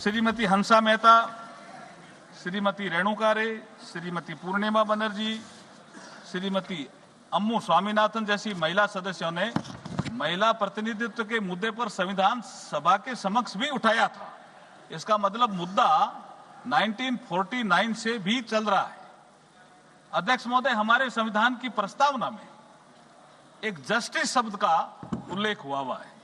श्रीमती हंसा मेहता, श्रीमती रेणुका रे, श्रीमती पूर्णिमा बनर्जी, श्रीमती अम्मू स्वामीनाथन जैसी महिला सदस्यों ने महिला प्रतिनिधित्व के मुद्दे पर संविधान सभा के समक्ष भी उठाया था। इसका मतलब मुद्दा 1949 से भी चल रहा है। अध्यक्ष महोदय, हमारे संविधान की प्रस्तावना में एक जस्टिस शब्द का उल्लेख हुआ है।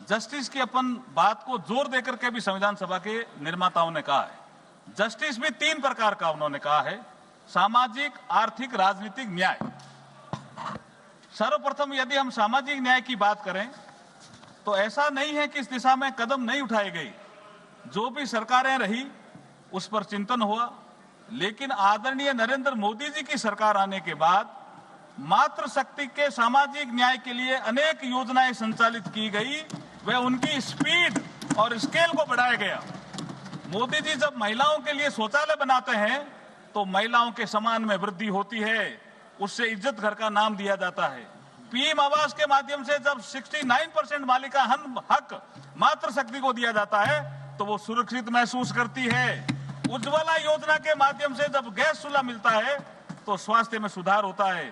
जस्टिस की अपन बात को जोर देकर के भी संविधान सभा के निर्माताओं ने कहा है। जस्टिस भी 3 प्रकार का उन्होंने कहा है: सामाजिक, आर्थिक, राजनीतिक न्याय। सर्वप्रथम यदि हम सामाजिक न्याय की बात करें तो ऐसा नहीं है कि इस दिशा में कदम नहीं उठाए गए। जो भी सरकारें रही उस पर चिंतन हुआ, लेकिन आदरणीय नरेंद्र मोदी जी की सरकार आने के बाद मातृशक्ति के सामाजिक न्याय के लिए अनेक योजनाएं संचालित की गई। वह उनकी स्पीड और स्केल को बढ़ाया गया। मोदी जी जब महिलाओं के लिए शौचालय बनाते हैं तो महिलाओं के सम्मान में वृद्धि होती है, उससे इज्जत घर का नाम दिया जाता है। पीएम आवास के माध्यम से जब 69% मालिका हक मातृशक्ति को दिया जाता है तो वो सुरक्षित महसूस करती है। उज्ज्वला योजना के माध्यम से जब गैस चूल्हा मिलता है तो स्वास्थ्य में सुधार होता है।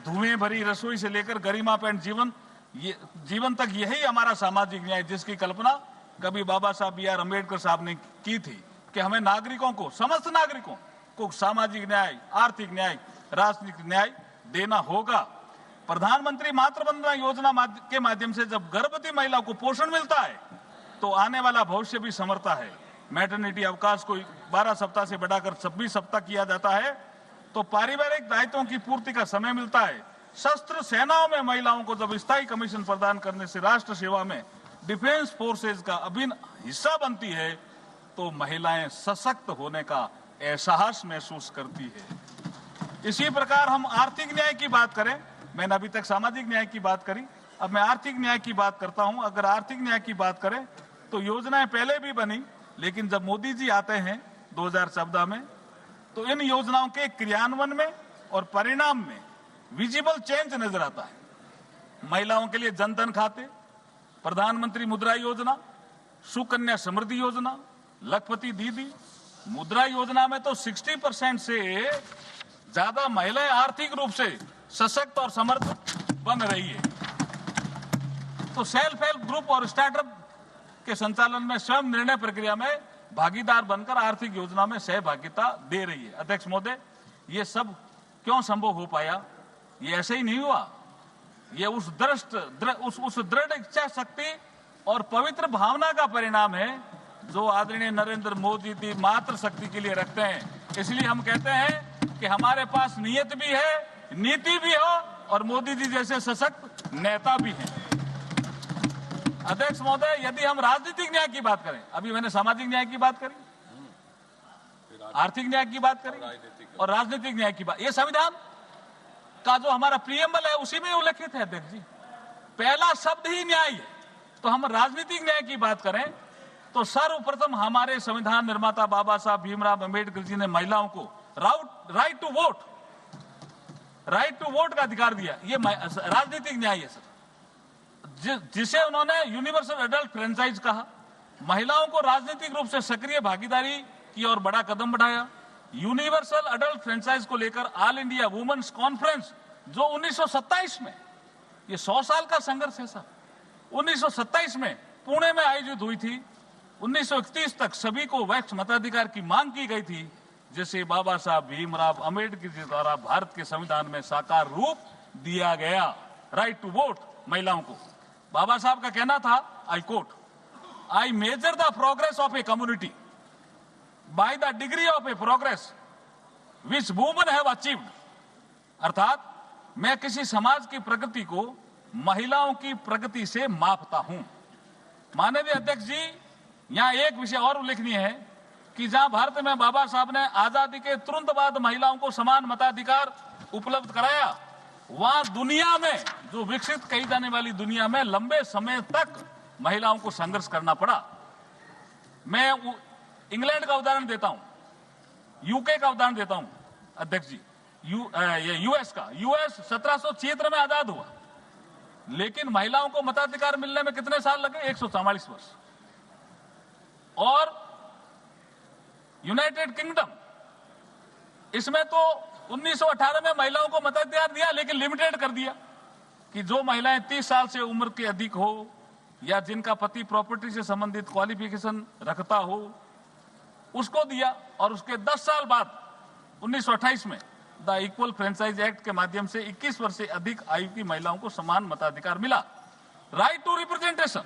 धुएं भरी रसोई से लेकर गरिमापूर्ण जीवन तक यही हमारा सामाजिक न्याय, जिसकी कल्पना कभी बाबा साहब बी आर अम्बेडकर साहब ने की थी कि हमें नागरिकों को, समस्त नागरिकों को सामाजिक न्याय, आर्थिक न्याय, राजनीतिक न्याय देना होगा। प्रधानमंत्री मातृवंदना योजना के माध्यम से जब गर्भवती महिला को पोषण मिलता है तो आने वाला भविष्य भी संवरता है। मैटरनिटी अवकाश को 12 सप्ताह से बढ़ाकर 26 सप्ताह किया जाता है तो पारिवारिक दायित्वों की पूर्ति का समय मिलता है। सशस्त्र सेनाओं में महिलाओं को जब स्थायी कमीशन प्रदान करने से राष्ट्र सेवा में डिफेंस फोर्सेज का अभिन्न हिस्सा बनती है तो महिलाएं सशक्त होने का एहसास महसूस करती है। इसी प्रकार हम आर्थिक न्याय की बात करें, मैंने अभी तक सामाजिक न्याय की बात करी, अब मैं आर्थिक न्याय की बात करता हूं। अगर आर्थिक न्याय की बात करें तो योजनाएं पहले भी बनी, लेकिन जब मोदी जी आते हैं 2014 में तो इन योजनाओं के क्रियान्वयन में और परिणाम में विजिबल चेंज नजर आता है। महिलाओं के लिए जनधन खाते, प्रधानमंत्री मुद्रा योजना, सुकन्या समृद्धि योजना, लखपति दीदी, मुद्रा योजना में तो 60% से ज्यादा महिलाएं आर्थिक रूप से सशक्त और समर्थ बन रही है। तो सेल्फ हेल्प ग्रुप और स्टार्टअप के संचालन में स्वयं निर्णय प्रक्रिया में भागीदार बनकर आर्थिक योजना में सहभागिता दे रही है। अध्यक्ष महोदय, ये सब क्यों संभव हो पाया? ये ऐसे ही नहीं हुआ। ये उस दृढ़ इच्छा शक्ति और पवित्र भावना का परिणाम है जो आदरणीय नरेंद्र मोदी जी मातृशक्ति के लिए रखते हैं। इसलिए हम कहते हैं कि हमारे पास नियत भी है, नीति भी हो और मोदी जी जैसे सशक्त नेता भी हैं। अध्यक्ष महोदय, यदि हम राजनीतिक न्याय की बात करें, अभी मैंने सामाजिक न्याय की बात करी, आर्थिक न्याय की बात करी और राजनीतिक न्याय की बात, ये संविधान का जो हमारा प्रीएम्बल है उसी में उल्लेखित है। अध्यक्ष जी, पहला शब्द ही न्याय है। तो हम राजनीतिक न्याय की बात करें तो सर्वप्रथम हमारे संविधान निर्माता बाबा साहब भीमराव अंबेडकर जी ने महिलाओं को राइट टू वोट का अधिकार दिया। ये राजनीतिक न्याय है सर, जिसे उन्होंने यूनिवर्सल एडल्ट फ्रेंचाइज कहा। महिलाओं को राजनीतिक रूप से सक्रिय भागीदारी की और बड़ा कदम बढ़ाया। यूनिवर्सल एडल्ट फ्रेंचाइज को लेकर ऑल इंडिया वुमेन्स कॉन्फ्रेंस जो 1927 में, ये 100 साल का संघर्ष है सर, 1927 में पुणे में आयोजित हुई थी। 1931 तक सभी को वैक्स मताधिकार की मांग की गई थी, जिसे बाबा साहब भीमराव अंबेडकर जी द्वारा भारत के संविधान में साकार रूप दिया गया। राइट टू वोट महिलाओं को। बाबा साहब का कहना था, I quote, I measure the progress of a community by the degree of A progress which women have achieved. अर्थात मैं किसी समाज की प्रगति को महिलाओं की प्रगति से मापता हूं। माननीय अध्यक्ष जी, यहां एक विषय और उल्लेखनीय है कि जहां भारत में बाबा साहब ने आजादी के तुरंत बाद महिलाओं को समान मताधिकार उपलब्ध कराया, वहां दुनिया में, जो विकसित कही जाने वाली दुनिया में, लंबे समय तक महिलाओं को संघर्ष करना पड़ा। मैं इंग्लैंड का उदाहरण देता हूं, यूके का उदाहरण देता हूं अध्यक्ष जी, यूएस का। यूएस 1776 में आजाद हुआ, लेकिन महिलाओं को मताधिकार मिलने में कितने साल लगे? 144 वर्ष। और यूनाइटेड किंगडम, इसमें तो 1918 में महिलाओं को मताधिकार दिया, लेकिन लिमिटेड कर दिया कि जो महिलाएं 30 साल से उम्र के अधिक हो या जिनका पति प्रॉपर्टी से संबंधित क्वालिफिकेशन रखता हो उसको दिया। और उसके 10 साल बाद 1928 में द इक्वल फ्रेंचाइज एक्ट के माध्यम से 21 वर्ष से अधिक आयु की महिलाओं को समान मताधिकार मिला। राइट टू रिप्रेजेंटेशन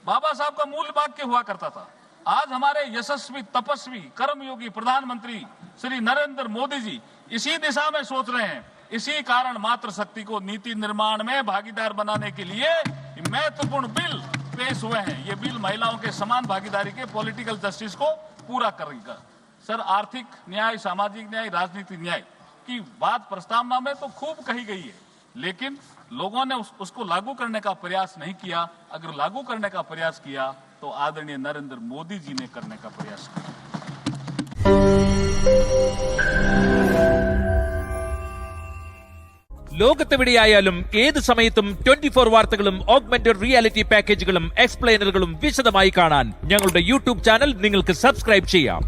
बाबा साहब का मूल वाक्य हुआ करता था। आज हमारे यशस्वी तपस्वी कर्मयोगी प्रधानमंत्री श्री नरेंद्र मोदी जी इसी दिशा में सोच रहे हैं। इसी कारण मातृशक्ति को नीति निर्माण में भागीदार बनाने के लिए महत्वपूर्ण बिल पेश हुए हैं। ये बिल महिलाओं के समान भागीदारी के पॉलिटिकल जस्टिस को पूरा करेगा। सर, आर्थिक न्याय, सामाजिक न्याय, राजनीतिक न्याय की बात प्रस्तावना में तो खूब कही गई है, लेकिन लोगों ने उसको लागू करने का प्रयास नहीं किया। अगर लागू करने का प्रयास किया तो आदरणीय नरेंद्र मोदी जी ने करने का प्रयास किया। ലോകത്തെവിടെയായാലും ഏത് സമയത്തും 24 വാർത്തകളും ഓഗ്മെന്റഡ് റിയാലിറ്റി പാക്കേജുകളും എക്സ്പ്ലെയിനറുകളും വിശദമായി കാണാൻ ഞങ്ങളുടെ യൂട്യൂബ് ചാനൽ നിങ്ങൾക്ക് സബ്സ്ക്രൈബ് ചെയ്യാം.